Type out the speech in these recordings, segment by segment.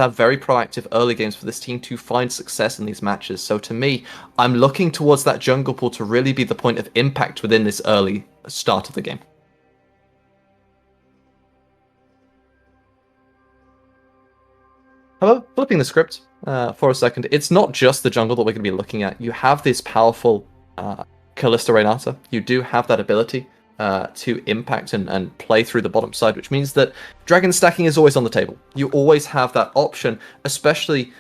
have very proactive early games for this team to find success in these matches. So to me, I'm looking towards that jungle pool to really be the point of impact within this early start of the game. However, flipping the script for a second, it's not just the jungle that we're going to be looking at. You have this powerful Kalista Renata. You do have that ability to impact and play through the bottom side, which means that dragon stacking is always on the table. You always have that option, especially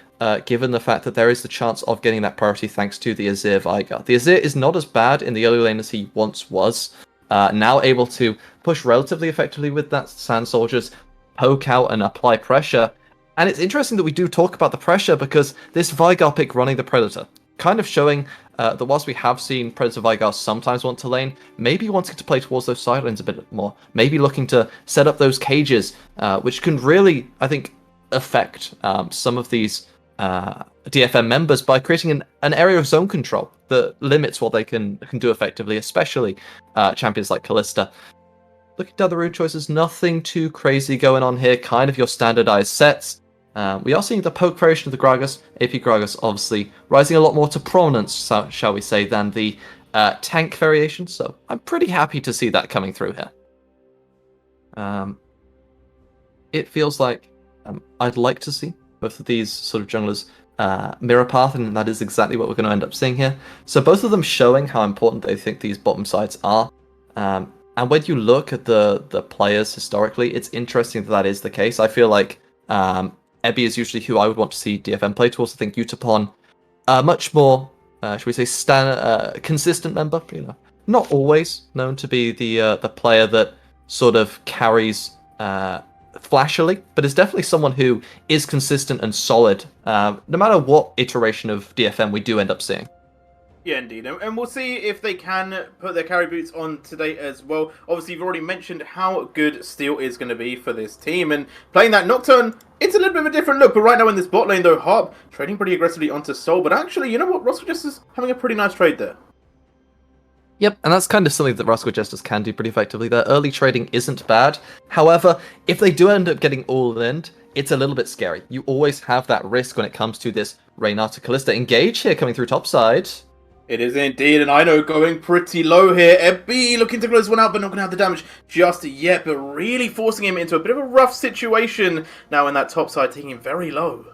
given the fact that there is the chance of getting that priority thanks to the Azir Veigar. The Azir is not as bad in the early lane as he once was, now able to push relatively effectively with that Sand Soldiers, poke out and apply pressure. And it's interesting that we do talk about the pressure because this Veigar pick running the Predator, kind of showing that whilst we have seen Predator Veigar sometimes want to lane, maybe wanting to play towards those side lanes a bit more, maybe looking to set up those cages, which can really, I think, affect some of these DFM members by creating an area of zone control that limits what they can do effectively, especially champions like Kalista. Looking down the route choices, nothing too crazy going on here, kind of your standardized sets. We are seeing the poke variation of the Gragas. AP Gragas obviously rising a lot more to prominence, shall we say, than the tank variation. So I'm pretty happy to see that coming through here. It feels like I'd like to see both of these sort of junglers mirror path, and that is exactly what we're going to end up seeing here. So both of them showing how important they think these bottom sides are. And when you look at the players historically, it's interesting that is the case. I feel like Ebby is usually who I would want to see DFM play towards. I think Utapon, much more, should we say, consistent member. You know, not always known to be the player that sort of carries flashily, but is definitely someone who is consistent and solid, no matter what iteration of DFM we do end up seeing. Yeah, indeed. And we'll see if they can put their carry boots on today as well. Obviously, you've already mentioned how good Steel is going to be for this team. And playing that Nocturne, it's a little bit of a different look. But right now in this bot lane, though, Harp trading pretty aggressively onto Soul. But actually, you know what? Rascal Jester's having a pretty nice trade there. Yep, and that's kind of something that Rascal Jesters can do pretty effectively. Their early trading isn't bad. However, if they do end up getting all in, it's a little bit scary. You always have that risk when it comes to this Renata Kalista engage here coming through topside. It is indeed, and I know going pretty low here. Ebby looking to close one out, but not going to have the damage just yet, but really forcing him into a bit of a rough situation now in that top side, taking him very low.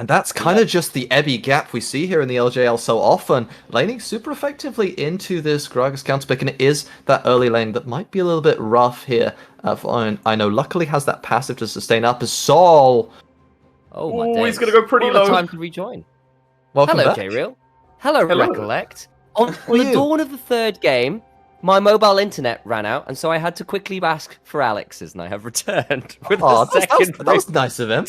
And that's kind of just the Ebby gap we see here in the LJL so often, laning super effectively into this Gragas counterpick, and it is that early lane that might be a little bit rough here. I know luckily has that passive to sustain up as Sol. Oh my days. He's going to go pretty low. Time to rejoin. Welcome Hello, back. J-Real. Hello, Recollect. On are the you? dawn of the third game, my mobile internet ran out, and so I had to quickly ask for Alex's, and I have returned with the second. That was nice of him.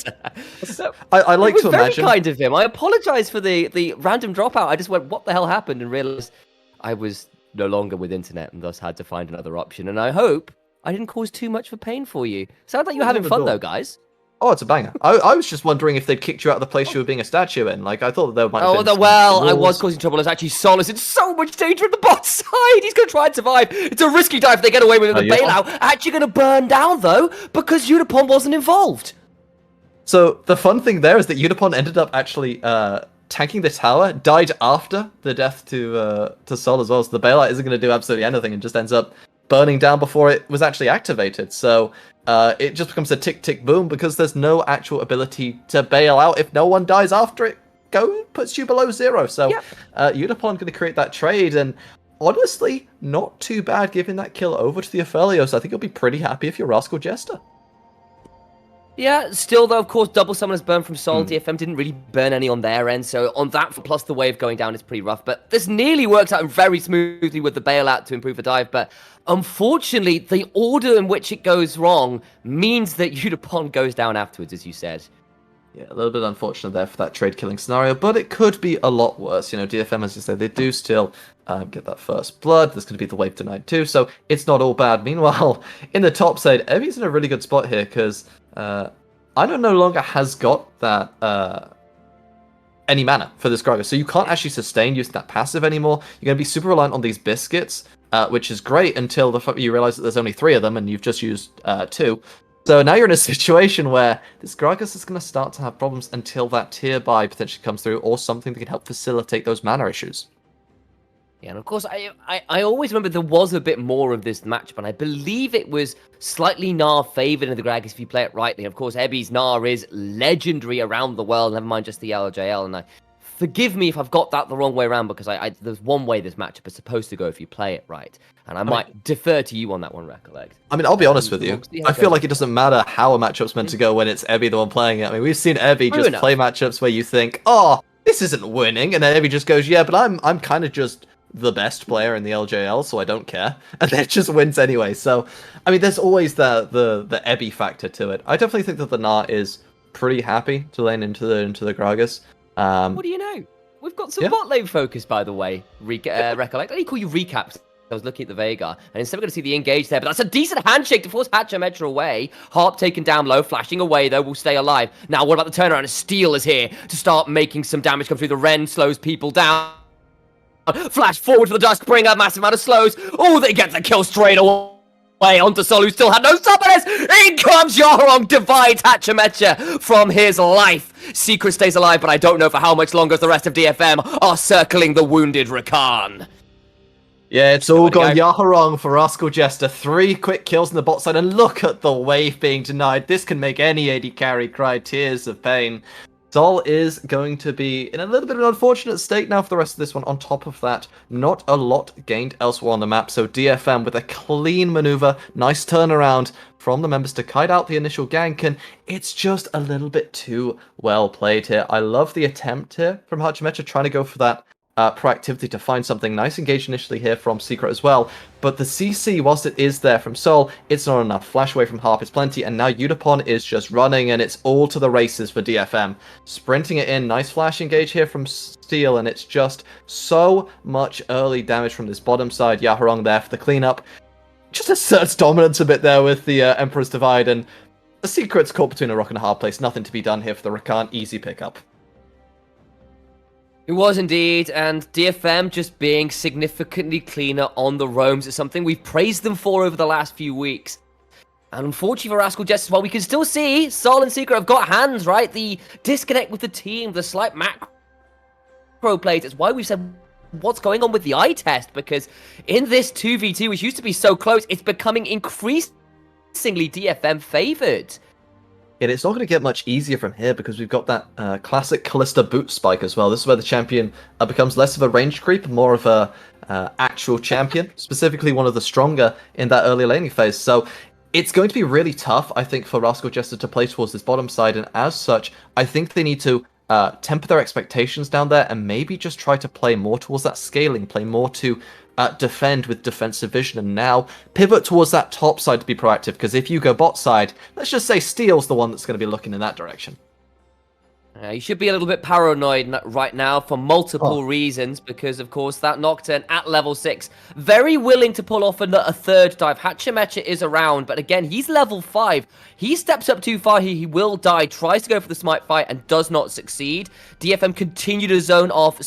I like to imagine. Very kind of him. I apologise for the random dropout. I just went, what the hell happened, and realised I was no longer with internet, and thus had to find another option. And I hope I didn't cause too much of a pain for you. Sounds like you're having fun, though, guys. Oh, it's a banger. I was just wondering if they'd kicked you out of the place you were being a statue in. Like, I thought that there might have been well, rules. I was causing trouble. I was actually Solus in so much danger at the bot side. He's going to try and survive. It's a risky dive if they get away with it. The bailout actually going to burn down, though, because Utapon wasn't involved. So, the fun thing there is that Utapon ended up actually tanking the tower, died after the death to Sol as well. So, the bailout isn't going to do absolutely anything and just ends up burning down before it was actually activated. So, it just becomes a tick-tick-boom because there's no actual ability to bail out if no one dies after it puts you below zero. So Utapon going to create that trade, and honestly, not too bad giving that kill over to the Aphelios. I think you'll be pretty happy if you're Rascal Jester. Yeah, still though, of course, double summoners burn from Sol. DFM didn't really burn any on their end, so on that, plus the wave going down is pretty rough. But this nearly works out very smoothly with the bailout to improve the dive, but unfortunately, the order in which it goes wrong means that Utapon goes down afterwards, as you said. Yeah, a little bit unfortunate there for that trade-killing scenario, but it could be a lot worse. You know, DFM, as you say, they do still get that first blood. There's going to be the wave denied too, so it's not all bad. Meanwhile, in the top side, Evi's in a really good spot here, because Ino no longer has got that any mana for this Gragas, so you can't actually sustain using that passive anymore. You're going to be super reliant on these biscuits, which is great until you realize that there's only 3 of them and you've just used 2. So now you're in a situation where this Gragas is going to start to have problems until that tier buy potentially comes through, or something that can help facilitate those mana issues. Yeah, and of course, I always remember there was a bit more of this match, but I believe it was slightly Gnar favored in the Gragas if you play it rightly. Of course, Ebby's Gnar is legendary around the world, never mind just the LJL, and forgive me if I've got that the wrong way around, because there's one way this matchup is supposed to go if you play it right, and I might defer to you on that one, Recollect. I mean, I'll be honest with you. I feel like it doesn't matter how a matchup's meant to go when it's Ebby the one playing it. I mean, we've seen Ebby just play matchups where you think, oh, this isn't winning, and then Ebby just goes, yeah, but I'm kind of just the best player in the LJL, so I don't care, and then it just wins anyway. So, I mean, there's always the Ebby factor to it. I definitely think that the Gnar is pretty happy to lane into the Gragas. What do you know? We've got some bot lane focus, by the way. Recollect. I didn't call you recaps. I was looking at the Veigar, and instead we're going to see the engage there, but that's a decent handshake to force Hatchametra away. Harp taken down low, flashing away though, will stay alive. Now, what about the turnaround? Steel is here to start making some damage come through. The Ren slows people down. Flash forward for the Dusk, bring a massive amount of slows. Oh, they get the kill straight away onto Sol, who still had no summoners. In comes Yarong, divides Hatchametra from his life. Secret stays alive, but I don't know for how much longer as the rest of DFM are circling the wounded Rakan. Yeah, it's all gone Yaharong for Rascal Jester. 3 quick kills on the bot side, and look at the wave being denied. This can make any AD carry cry tears of pain. Sol is going to be in a little bit of an unfortunate state now for the rest of this one. On top of that, not a lot gained elsewhere on the map, so DFM with a clean maneuver, nice turnaround from the members to kite out the initial gank, and it's just a little bit too well played here. I love the attempt here from Hatchametra trying to go for that proactivity to find something nice. Engaged initially here from Secret as well, but the CC, whilst it is there from Sol, it's not enough. Flash away from Harp is plenty, and now Udapon is just running, and it's all to the races for DFM. Sprinting it in, nice flash engage here from Steel, and it's just so much early damage from this bottom side. Yaharong there for the cleanup. Just asserts dominance a bit there with the Emperor's Divide, and the Secret's caught between a rock and a hard place. Nothing to be done here for the Rakan. Easy pickup. It was indeed, and DFM just being significantly cleaner on the roams is something we've praised them for over the last few weeks. And unfortunately for Rascal Jester, well, we can still see Sol and Secret have got hands, right? The disconnect with the team, the slight macro plays, it's why we've said what's going on with the eye test, because in this 2v2, which used to be so close, it's becoming increasingly DFM favored. And it's not going to get much easier from here because we've got that classic Callista boot spike as well. This is where the champion becomes less of a range creep, more of a actual champion, specifically one of the stronger in that early laning phase. So it's going to be really tough, I think, for Rascal Jester to play towards this bottom side, and as such, I think they need to temper their expectations down there and maybe just try to play more towards that scaling, play more to defend with defensive vision, and now pivot towards that top side to be proactive, because if you go bot side, let's just say Steel's the one that's going to be looking in that direction. You should be a little bit paranoid right now for multiple reasons, because of course that Nocturne at level 6, very willing to pull off a third dive. Hatchametra is around, but again, he's level 5. He steps up too far, he will die, tries to go for the smite fight and does not succeed. DFM continue to zone off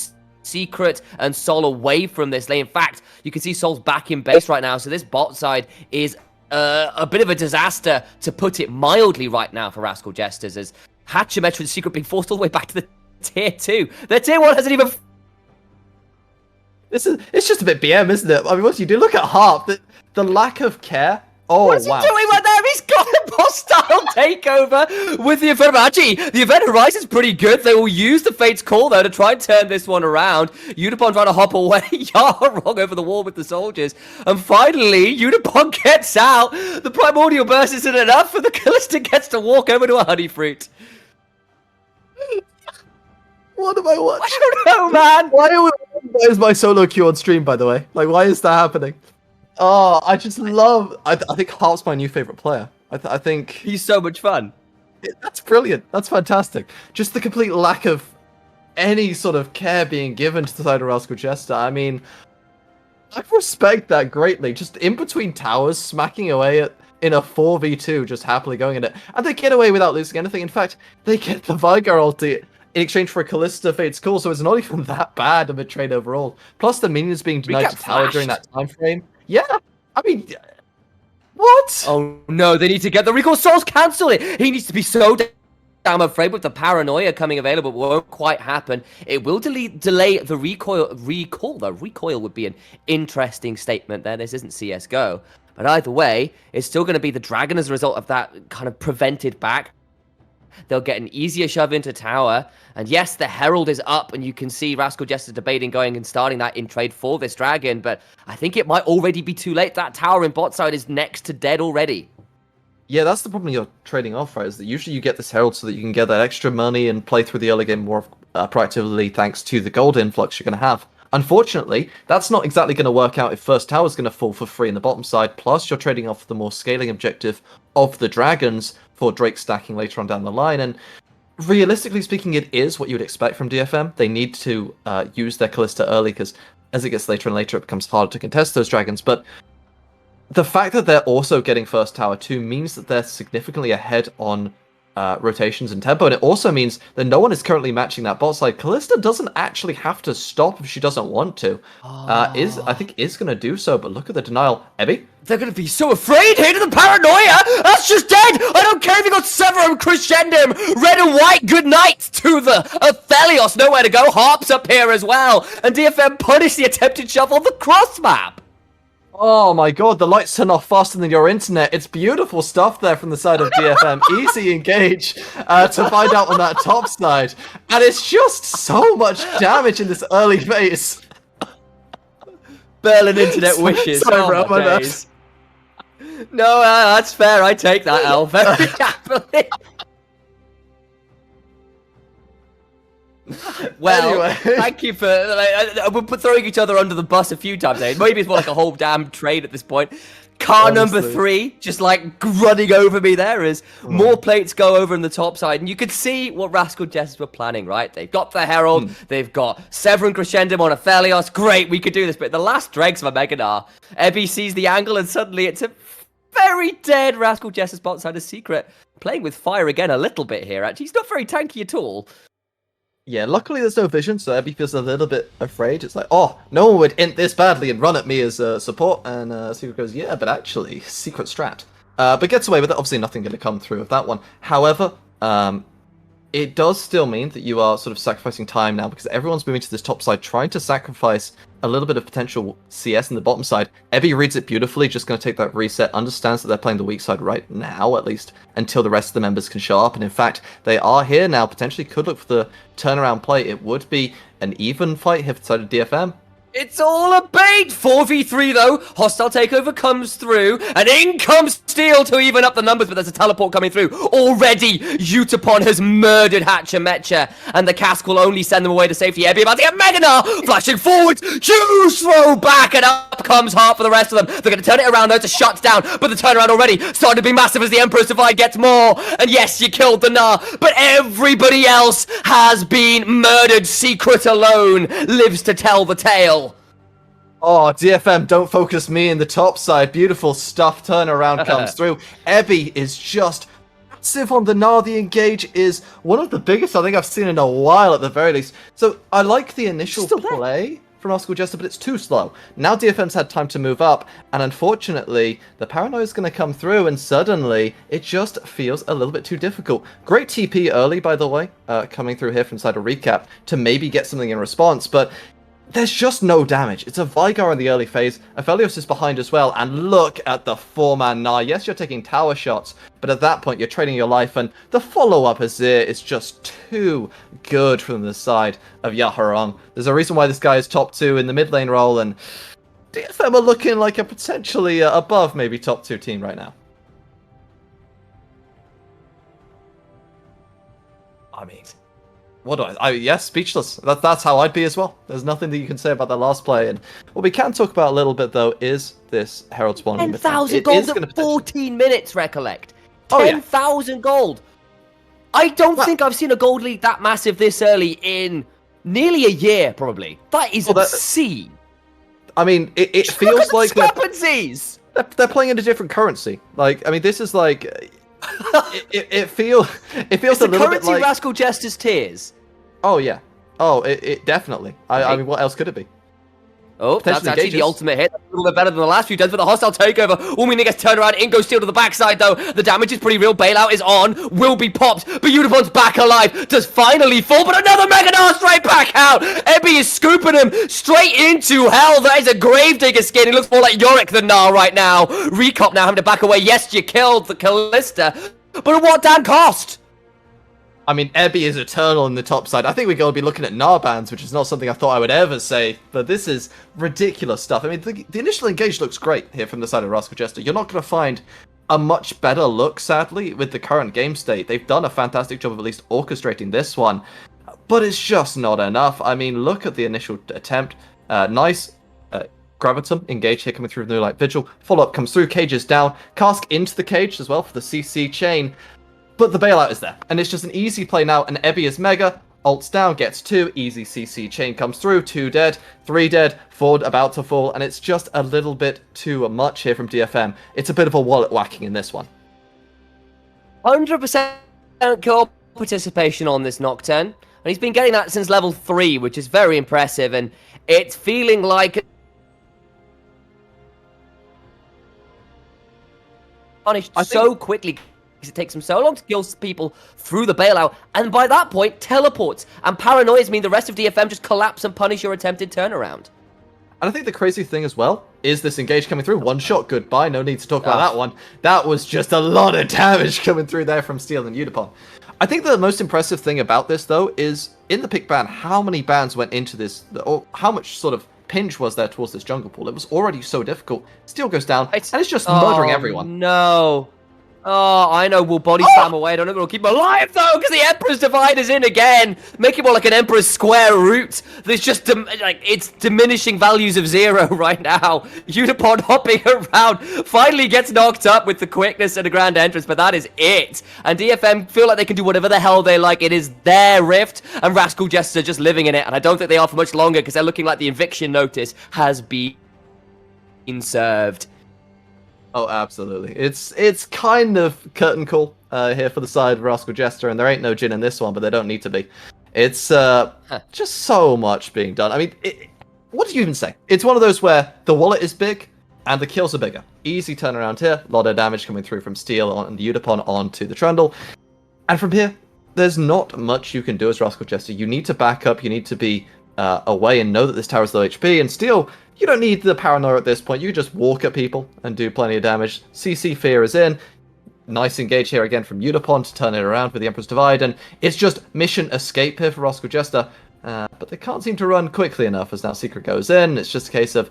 Secret and Sol away from this lane. In fact, you can see Sol's back in base right now, so this bot side is a bit of a disaster, to put it mildly, right now for Rascal Jesters, as Hatchametra and Secret being forced all the way back to the tier 2. The tier 1 hasn't even... It's just a bit BM, isn't it? I mean, what do you do? Look at Harp, the lack of care. Oh, what is he doing right there? He's got a boss-style takeover with the Event. Actually, the Event Horizon's pretty good. They will use the Fate's Call, though, to try and turn this one around. Udapon trying to hop away. Yarong over the wall with the soldiers. And finally, Udapon gets out. The Primordial Burst isn't enough, and the Callista gets to walk over to a Honey Fruit. What am I watching? I don't know, man. Why is my solo queue on stream, by the way? Like, why is that happening? Oh, I just love... I think Harp's my new favorite player. I think... He's so much fun. That's brilliant. That's fantastic. Just the complete lack of any sort of care being given to the side of Rascal Jester. I mean, I respect that greatly. Just in between towers, smacking away in a 4v2, just happily going in it. And they get away without losing anything. In fact, they get the Veigar ulti in exchange for a Callista Fate's Call, so it's not even that bad of a trade overall. Plus the minions being denied to tower during that time frame. Yeah, I mean, What? Oh no, they need to get the recall. Sol's cancelled it. He needs to be so I'm afraid with the paranoia coming available, it won't quite happen. It will delay the recoil. The recoil would be an interesting statement there. This isn't CSGO. But either way, it's still going to be the Dragon as a result of that kind of prevented back. They'll get an easier shove into tower. And yes, the Herald is up, and you can see Rascal Jester debating going and starting that in trade for this Dragon. But I think it might already be too late. That tower in bot side is next to dead already. Yeah, that's the problem you're trading off, right? Is that usually you get this Herald so that you can get that extra money and play through the early game more proactively thanks to the gold influx you're going to have. Unfortunately, that's not exactly going to work out if first tower is going to fall for free in the bottom side, plus you're trading off the more scaling objective of the Dragons for Drake stacking later on down the line, and realistically speaking, it is what you would expect from DFM. They need to use their Kalista early, because as it gets later and later, it becomes harder to contest those Dragons, but the fact that they're also getting first tower too means that they're significantly ahead on rotations and tempo, and it also means that no one is currently matching that bot side. Kalista doesn't actually have to stop if she doesn't want to. I think is going to do so, but look at the denial. Ebby? They're going to be so afraid here to the paranoia. That's just dead. I don't care if you got Severum, Crescendum, red and white. Good night to the Aphelios. Nowhere to go. Harp's up here as well. And DFM punish the attempted shove on the cross map. Oh my god, the lights turn off faster than your internet. It's beautiful stuff there from the side of DFM. Easy engage to find out on that top side. And it's just so much damage in this early phase. Berlin internet wishes. Sorry, bro, my bad. No, that's fair. I take that L very happily. Well, anyway. Thank you for we're throwing each other under the bus a few times. Maybe it's more like a whole damn trade at this point. Car Honestly. number 3, just like running over me there as more plates go over in the top side. And you could see what Rascal Jesters were planning, right? They've got the Herald, they've got Severin Crescendum on Aphelios. Great, we could do this. But the last dregs of a Meganar, Ebby sees the angle and suddenly it's a very dead Rascal Jester's bot side of secret. Playing with fire again a little bit here, actually. He's not very tanky at all. Yeah, luckily there's no vision, so Ebby feels a little bit afraid. It's like, oh, no one would int this badly and run at me as support. And Secret goes, yeah, but actually, secret strat. But gets away with it. Obviously, nothing going to come through of that one. However, it does still mean that you are sort of sacrificing time now, because everyone's moving to this top side, trying to sacrifice a little bit of potential CS in the bottom side. Ebby reads it beautifully, just going to take that reset, understands that they're playing the weak side right now, at least, until the rest of the members can show up. And in fact, they are here now, potentially could look for the turnaround play. It would be an even fight here for the side of DFM. It's all a bait! 4v3 though, hostile takeover comes through, and in comes Steel to even up the numbers, but there's a teleport coming through. Already, Utapon has murdered Hatchemetcha, and the cask will only send them away to safety. Ebby about to get Meganar, flashing forwards, huge throw back, and up comes Harp for the rest of them. They're going to turn it around though to shut down, but the turnaround already starting to be massive as the Emperor's Divide gets more. And yes, you killed the Gnar, but everybody else has been murdered. Secret alone lives to tell the tale. Oh, DFM, don't focus me in the top side. Beautiful stuff. Turnaround comes through. Ebby is just massive on the Gnar. The engage is one of the biggest I think I've seen in a while at the very least. So I like the initial play from Rascal Jester, but it's too slow. Now DFM's had time to move up, and unfortunately, the paranoia is going to come through, and suddenly, it just feels a little bit too difficult. Great TP early, by the way, coming through here from side of Recap to maybe get something in response, but there's just no damage. It's a Vigar in the early phase. Aphelios is behind as well, and look at the 4-man Gnar. Yes, you're taking tower shots, but at that point, you're trading your life, and the follow-up Azir is just too good from the side of Yaharong. There's a reason why this guy is top 2 in the mid lane role, and DFM are looking like a potentially above maybe top 2 team right now. I mean, what do yes, speechless. That's how I'd be as well. There's nothing that you can say about that last play. And what we can talk about a little bit, though, is this Herald spawn. 10,000 gold in 14 minutes, recollect. Oh, 10,000 gold. I don't think I've seen a gold lead that massive this early in nearly a year, probably. That is obscene. I mean, it feels like discrepancies. They're playing in a different currency. Like, I mean, this is like... it feels a little bit like Rascal Jester's tears. Oh yeah. Oh, it definitely. I mean, what else could it be? Oh, that's Potentially actually engages. the ultimate hit. That's a little bit better than the last few times, but the hostile takeover. Umine gets turned around. In goes Steel to the backside, though. The damage is pretty real. Bailout is on. Will be popped, but Unicorn's back alive. Does finally fall, but another Mega Gnar straight back out. Ebby is scooping him straight into hell. That is a Gravedigger skin. He looks more like Yorick than Gnar right now. Recop now having to back away. Yes, you killed the Callista, but at what damn cost? I mean, Ebby is eternal in the top side. I think we're going to be looking at Gnar bans, which is not something I thought I would ever say, but this is ridiculous stuff. I mean, the initial engage looks great here from the side of Rascal Jester. You're not going to find a much better look, sadly, with the current game state. They've done a fantastic job of at least orchestrating this one, but it's just not enough. I mean, look at the initial attempt. Nice Gravitum engage here coming through the Light Vigil. Follow-up comes through, cage is down. Cask into the cage as well for the CC chain. But the bailout is there, and it's just an easy play now, and Ebby is mega, ults down, gets 2, easy CC chain comes through, 2 dead, 3 dead, 4 about to fall, and it's just a little bit too much here from DFM. It's a bit of a wallet whacking in this one. 100% kill participation on this Nocturne, and he's been getting that since level 3, which is very impressive, and it's feeling like punished so quickly. It takes him so long to kill people through the bailout, and by that point, teleports and paranoias mean the rest of DFM just collapse and punish your attempted turnaround. And I think the crazy thing as well is this engage coming through. One shot, goodbye, no need to talk about that one. That was just a lot of damage coming through there from Steel and Udipon. I think the most impressive thing about this, though, is in the pick ban, how many bans went into this, or how much sort of pinch was there towards this jungle pool. It was already so difficult. Steel goes down, and it's just murdering everyone. No. Oh, I know, we'll body slam away. I don't know if it'll keep him alive, though, because the Emperor's Divide is in again. Make it more like an Emperor's Square Root. There's just, it's diminishing values of 0 right now. Unipod hopping around, finally gets knocked up with the quickness and a grand entrance, but that is it. And DFM feel like they can do whatever the hell they like. It is their rift, and Rascal Jester just living in it, and I don't think they are for much longer, because they're looking like the eviction notice has been served. Oh, absolutely. It's kind of curtain call here for the side of Rascal Jester, and there ain't no Jin in this one, but they don't need to be. It's just so much being done. I mean, what do you even say? It's one of those where the wallet is big, and the kills are bigger. Easy turnaround here, a lot of damage coming through from Steel on the Udipon onto the Trundle. And from here, there's not much you can do as Rascal Jester. You need to back up, you need to be away and know that this tower is low HP, and Steel, you don't need the paranoia at this point. You just walk at people and do plenty of damage. CC Fear is in. Nice engage here again from Udipon to turn it around with the Emperor's Divide, and it's just mission escape here for Rascal Jester. But they can't seem to run quickly enough as now Secret goes in. It's just a case of,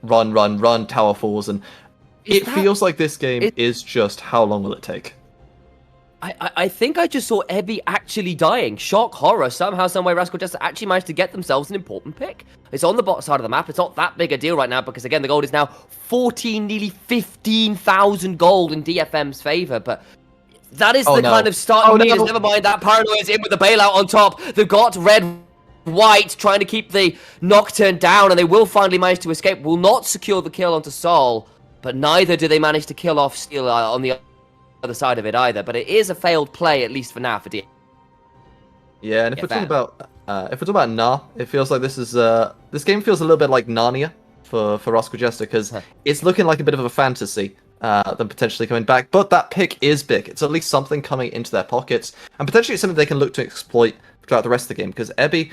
run, tower falls, and it feels like this game is just how long will it take? I think I just saw Ebby actually dying. Shock, horror. Somehow, someway, Rascal Jester actually managed to get themselves an important pick. It's on the bottom side of the map. It's not that big a deal right now because, again, the gold is now 14, nearly 15,000 gold in DFM's favor. But that is kind of start you need. Never mind, that paranoia is in with the bailout on top. They've got red, white, trying to keep the Nocturne down, and they will finally manage to escape. Will not secure the kill onto Sol, but neither do they manage to kill off Steel on the other side of it either, but it is a failed play, at least for now, for D. Yeah, and if we're talking about Gnar, it feels like this is this game feels a little bit like Narnia for Rascal Jester, because it's looking like a bit of a fantasy than potentially coming back, but that pick is big. It's at least something coming into their pockets, and potentially it's something they can look to exploit throughout the rest of the game, because Ebby,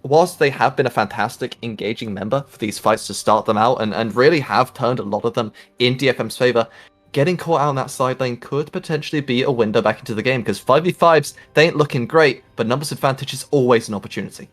whilst they have been a fantastic engaging member for these fights to start them out, and really have turned a lot of them in DFM's favor, getting caught out on that side lane could potentially be a window back into the game, because 5v5s, they ain't looking great, but numbers advantage is always an opportunity.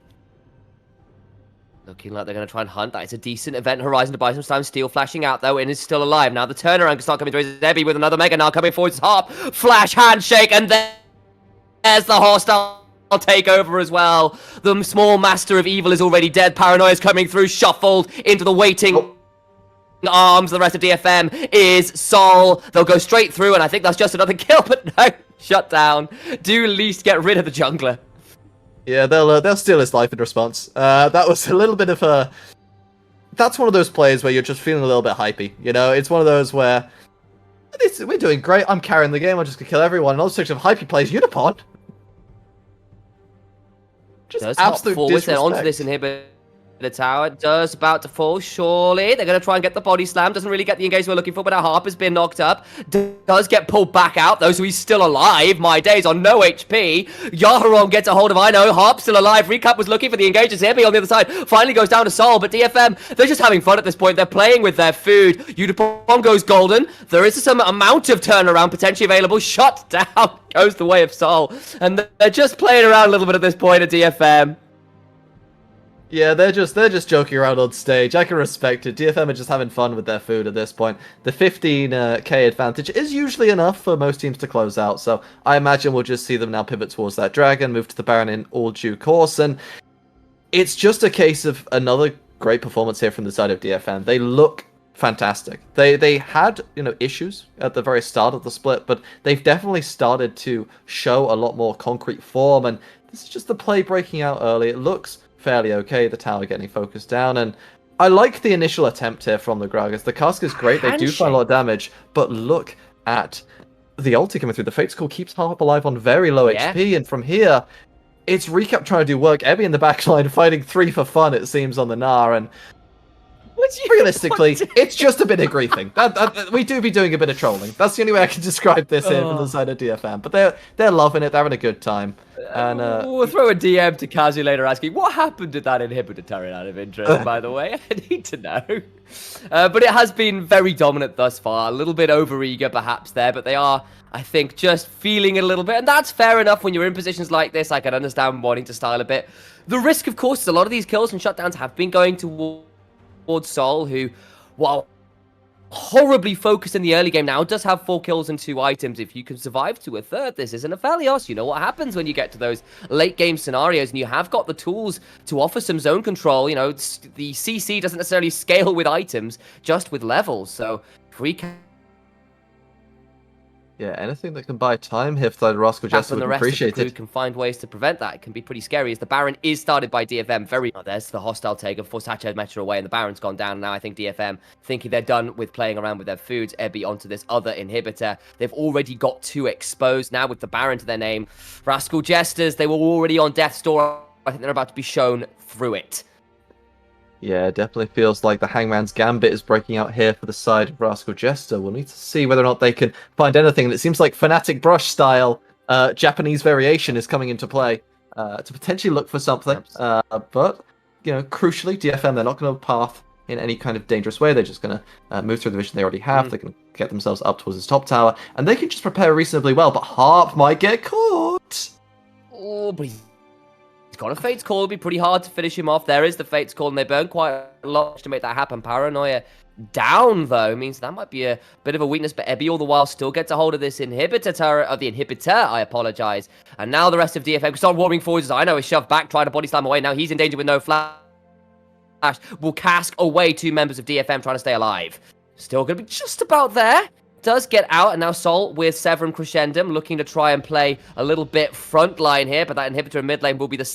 Looking like they're going to try and hunt. That is a decent event horizon to buy some time. Steel flashing out, though, and is still alive. Now the turnaround can start coming through. Ebby with another Mega Gnar coming forward. Top flash handshake, and there's the hostile takeover as well. The small master of evil is already dead. Paranoia is coming through, shuffled into the waiting arms. The rest of DFM is Sol. They'll go straight through, and I think that's just another kill, but no, shut down. Do at least get rid of the jungler. Yeah, they'll steal his life in response. That was a little bit of a... That's one of those plays where you're just feeling a little bit hypey, you know? It's one of those where, we're doing great, I'm carrying the game, I'm just gonna kill everyone, and all sorts of hypey plays, Unipod. Just absolute disrespect. Onto this inhibitor. The tower just about to fall, surely. They're going to try and get the body slam. Doesn't really get the engagement we're looking for, but now Harper's been knocked up. Does get pulled back out, though, so he's still alive. My days on no HP. Yaharon gets a hold of, I know, Harp's still alive. Recap was looking for the engagers here, but on the other side finally goes down to Sol, but DFM, they're just having fun at this point. They're playing with their food. Udapom goes golden. There is some amount of turnaround potentially available. Shut down goes the way of Sol. And they're just playing around a little bit at this point at DFM. Yeah, they're just joking around on stage. I can respect it. DFM are just having fun with their food at this point. The 15k advantage is usually enough for most teams to close out, so I imagine we'll just see them now pivot towards that dragon, move to the Baron in all due course, and it's just a case of another great performance here from the side of DFM. They look fantastic. They had, issues at the very start of the split, but they've definitely started to show a lot more concrete form, and this is just the play breaking out early. It looks fairly okay, the tower getting focused down, and I like the initial attempt here from the Gragas. The cask is great, they do find a lot of damage, but look at the ulti coming through. The Fate Skull keeps Harp alive on very low HP, and from here, it's Recap trying to do work. Ebby in the backline fighting 3 for fun, it seems, on the Gnar, and realistically, it's just a bit of griefing. We do be doing a bit of trolling. That's the only way I can describe this here from the side of DFM. But they're loving it. They're having a good time. And we'll throw a DM to Kazu later asking, what happened to that inhibitor turret out of interest, by the way? I need to know. But it has been very dominant thus far. A little bit over-eager perhaps there, but they are, I think, just feeling it a little bit. And that's fair enough when you're in positions like this. I can understand wanting to style a bit. The risk, of course, is a lot of these kills and shutdowns have been going towards Sol, who, while horribly focused in the early game now, does have 4 kills and 2 items. If you can survive to a third, this isn't a Phalios. You know what happens when you get to those late game scenarios, and you have got the tools to offer some zone control. The CC doesn't necessarily scale with items, just with levels. So if we can... Yeah, anything that can buy time here for the Rascal Jester would appreciate it. Can find ways to prevent that. It can be pretty scary as the Baron is started by DFM. There's the hostile take. Of course, Hatch had Metro away and the Baron's gone down. Now I think DFM, thinking they're done with playing around with their foods, Ebby onto this other inhibitor. They've already got 2 exposed now with the Baron to their name. Rascal Jesters, they were already on death's door. I think they're about to be shown through it. Yeah, it definitely feels like the Hangman's Gambit is breaking out here for the side of Rascal Jester. We'll need to see whether or not they can find anything. And it seems like Fnatic Brush style Japanese variation is coming into play to potentially look for something. But, crucially, DFM, they're not going to path in any kind of dangerous way. They're just going to move through the vision they already have. They can get themselves up towards this top tower. And they can just prepare reasonably well. But Harp might get caught. Oh, but he's got a Fate's Call. It'll be pretty hard to finish him off. There is the Fate's Call, and they burn quite a lot to make that happen. Paranoia down, though, means that might be a bit of a weakness, but Ebby all the while still gets a hold of this inhibitor turret, of the inhibitor, I apologize. And now the rest of DFM start warming forwards, as I know is shoved back, trying to body slam away. Now he's in danger with no flash. Will cask away 2 members of DFM trying to stay alive. Still going to be just about there. Does get out, and now Sol with Severum Crescendum looking to try and play a little bit front line here, but that inhibitor in mid lane will be the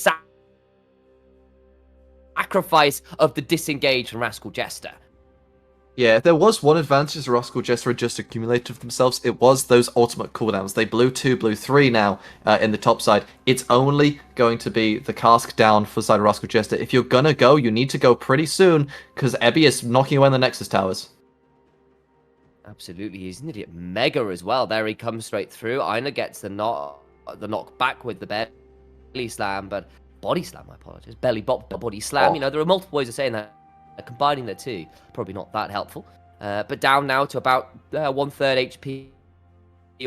sacrifice of the disengage from Rascal Jester. Yeah, if there was one advantage the Rascal Jester had just accumulated for themselves, it was those ultimate cooldowns. They blew 2, blew 3 now in the top side. It's only going to be the cask down for the side of Rascal Jester. If you're gonna go, you need to go pretty soon, because Ebby is knocking away the Nexus towers. Absolutely, he's an idiot. Mega as well. There he comes straight through. Aina gets the knock back with the belly slam, but body slam, I apologize. Belly bop, body slam. There are multiple ways of saying that. Combining the two, probably not that helpful. But down now to about 1/3 HP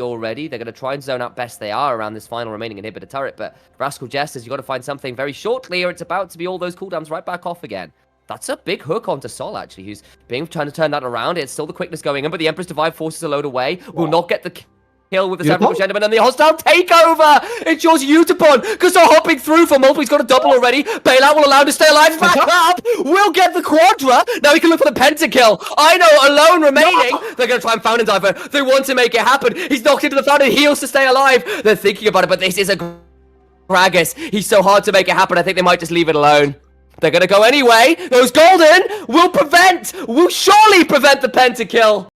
already. They're going to try and zone out best they are around this final remaining inhibitor turret. But Rascal Jesters, you've got to find something very shortly, or it's about to be all those cooldowns right back off again. That's a big hook onto Sol, actually, who's trying to turn that around. It's still the quickness going in, but the Empress Divide forces a load away. Will not get the kill with the Severum Crescendum, and the hostile takeover! It's yours, Utapon, because they're hopping through for multiple. He's got a double already. Bailout will allow him to stay alive. Back up! Will get the Quadra. Now he can look for the pentakill. I know, alone remaining. They're going to try and Fountain Diver. They want to make it happen. He's knocked into the Fountain. Heals to stay alive. They're thinking about it, but this is a Gragas. He's so hard to make it happen. I think they might just leave it alone. They're going to go anyway. Those golden will surely prevent the pentakill.